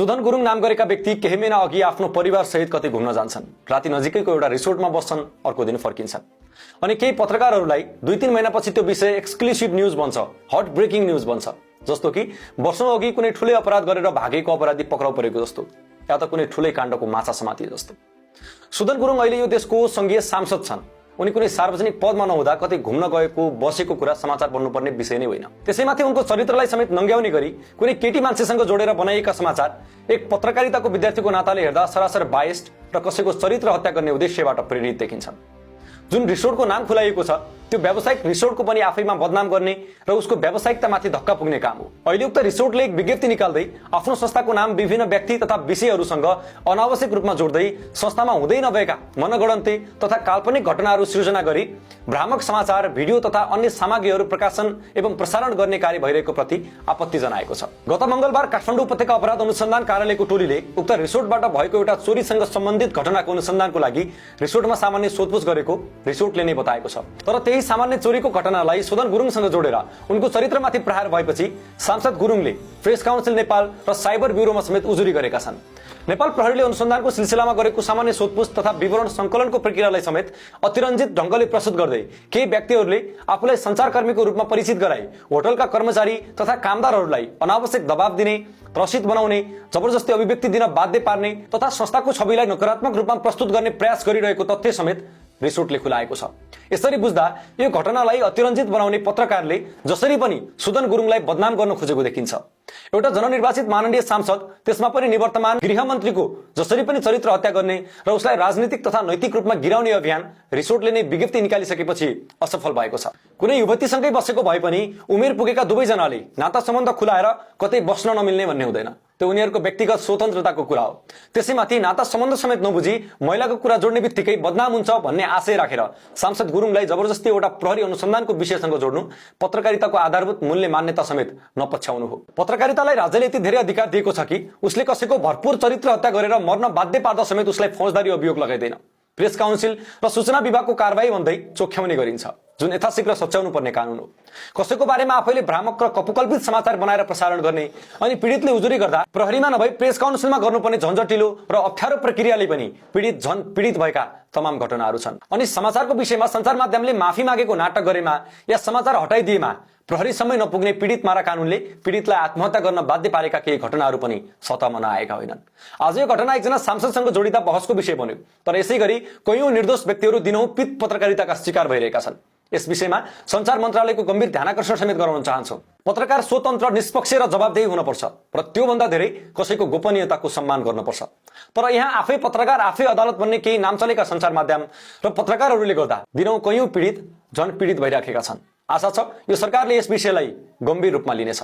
सुदन गुरुङ नाम गरेका व्यक्ति केही महिना अघि आफ्नो परिवार सहित कतै घुम्न जान्छन्। राति नजिकैको एउटा रिसोर्टमा बस्छन्, अर्को दिन फर्किन्छन्। अनि केही पत्रकारहरूलाई 2-3 महिनापछि त्यो विषय एक्सक्लुसिभ न्यूज बन्छ, हट ब्रेकिङ न्यूज बन्छ। जस्तो कि वर्षौं अघि कुनै ठूलै अपराध गरेर भागेको अपराधी पक्राउ परेको जस्तो, या त कुनै ठूलै काण्डको माछा समातिए जस्तो। सुदन गुरुङ अहिले यो देशको संघीय सांसद छन्। उनी कुनै सार्वजनिक पदमा नहुँदा कतै घुम्न गएको बसेको कुरा समाचार बन्नुपर्ने विषय नै होइन। त्यसैमाथि उनको चरित्रलाई समेत नङ्ग्याउने गरी कुनै केटी मान्छेसँग जोडेर बनाइएका समाचार एक पत्रकारिताको विद्यार्थीको नाताले हेर्दा सरासर बायस्ड र कसैको चरित्र हत्या गर्ने उद्देश्यबाट प्रेरित देखिन्छन्। जुन रिसोर्टको नाम खुलाइएको छ त्यो व्यावसायिक रिसोर्टको पनि आफैमा बदनाम गर्ने र उसको व्यावसायिकतामाथि धक्का पुग्ने काम हो। अहिले उक्त रिसोर्टले एक विज्ञप्ति निकाल्दै आफ्नो संस्थाको नाम विभिन्न व्यक्ति तथा विषयहरूसँग अनावश्यक रूपमा जोड्दै संस्थामा हुँदै नभएका मनगढन्ते तथा काल्पनिक घटनाहरू सृजना गरी भ्रामक समाचार, भिडियो तथा अन्य सामग्रीहरू प्रकाशन एवं प्रसारण गर्ने कार्य भइरहेको प्रति आपत्ति जनाएको छ। गत मंगलबार काठमाडौँ उपत्यका अपराध अनुसन्धान कार्यालयको टोलीले उक्त रिसोर्टबाट भएको एउटा चोरीसँग सम्बन्धित घटनाको अनुसन्धानको लागि रिसोर्टमा सामान्य सोधपुछ गरेको रिसोर्टले नै बताएको छ। तर त्यही सामान्य चोरीको घटनालाई सुदन गुरुङसँग जोडेर उनको चरित्रमाथि प्रहार भएपछि सांसद गुरुङले प्रेस काउन्सिल नेपाल र साइबर ब्युरोमा समेत उजुरी गरेका छन्। नेपाल प्रहरीले अनुसन्धानको सिलसिलामा गरेको सामान्य सोधपुछ तथा विवरण संकलनको प्रक्रियालाई समेत अतिरञ्जित ढंगले प्रस्तुत गर्दै केही व्यक्तिहरूले आफूलाई सञ्चारकर्मीको रूपमा परिचित गराई होटलका कर्मचारी तथा कामदारहरूलाई अनावश्यक दबाव दिने, त्रसित बनाउने, जबरजस्ती अभिव्यक्ति दिन बाध्य पार्ने तथा संस्थाको छविलाई नकारात्मक रूपमा प्रस्तुत गर्ने प्रयास गरिरहेको तथ्य समेत रिसोर्टले खुलाएको छ। यसरी बुझ्दा यो घटनालाई अतिरञ्जित बनाउने पत्रकारले जसरी पनि सुदन गुरुङलाई बदनाम गर्न खोजेको देखिन्छ। एउटा जननिर्वाचित माननीय सांसद, त्यसमा पनि निवर्तमान गृहमन्त्रीको जसरी पनि चरित्र हत्या गर्ने र उसलाई राजनीतिक तथा नैतिक रूपमा गिराउने अभियान रिसोर्टले नै विज्ञप्ति निकालिसकेपछि असफल भएको छ। कुनै युवतीसँगै बसेको भए पनि उमेर पुगेका दुवैजनाले नाता सम्बन्ध खुलाएर कतै बस्न नमिल्ने भन्ने हुँदैन। त्यो उनीहरूको व्यक्तिगत स्वतन्त्रताको कुरा हो। त्यसैमाथि नाता सम्बन्ध समेत नबुझी महिलाको कुरा जोड्ने बित्तिकै बदनाम हुन्छ भन्ने आशय राखेर सांसद गुरुङलाई जबरजस्ती एउटा प्रहरी अनुसन्धानको विषयसँग जोड्नु पत्रकारिताको आधारभूत मूल्य मान्यता समेत नपछ्याउनु हो। पत्रकारितालाई राज्यले यति धेरै अधिकार दिएको छ कि उसले कसैको भरपूर चरित्र हत्या गरेर मर्न बाध्य पार्दा समेत उसलाई फौजदारी अभियोग लगाइदैन। प्रेस काउन्सिल र सूचना विभागको कारबाही भन्दै चोख्याउने गरिन्छ, जुन यथाशीघ्र सच्याउनु पर्ने कानून हो। कसैको बारेमा आफैले भ्रामक र कपोकल्पित समाचार बनाएर प्रसारण गर्ने अनि पीडितले उजुरी गर्दा प्रहरीमा नभई प्रेस काउन्सिलमा गर्नुपर्ने झन्झटिलो र अप्ठ्यारो प्रक्रियाले पनि पीडित भएका तमाम घटनाहरू छन्। अनि समाचारको विषयमा सञ्चार माध्यमले माफी मागेको नाटक गरेमा या समाचार हटाइदिएमा प्रहरीसम्मै नपुग्ने पीडित मारा कानूनले पीडितलाई आत्महत्या गर्न बाध्य पारेका केही घटनाहरू पनि सतहमा नआएका होइनन्। आज यो घटना एकजना सांसदसँग जोडिँदा बहसको विषय बन्यो। तर यसै गरी कयौं निर्दोष व्यक्तिहरू दिनहुँ पित पत्रकारिताका शिकार भइरहेका छन्। यस विषयमा सञ्चार मन्त्रालयको गम्भीर ध्यानाकर्षण समेत गराउन चाहन्छौं। पत्रकार स्वतन्त्र, निष्पक्ष र जवाबदेही हुनुपर्छ र त्योभन्दा धेरै कसैको गोपनीयताको सम्मान गर्नुपर्छ। तर यहाँ आफै पत्रकार, आफै अदालत बन्ने केही नाम चलेका सञ्चार माध्यम र पत्रकारहरूले गर्दा दिनहुँ कयौं पीडित झन पीडित भइराखेका छन्। आशा छ यो सरकारले यस विषयलाई गम्भीर रूपमा लिनेछ।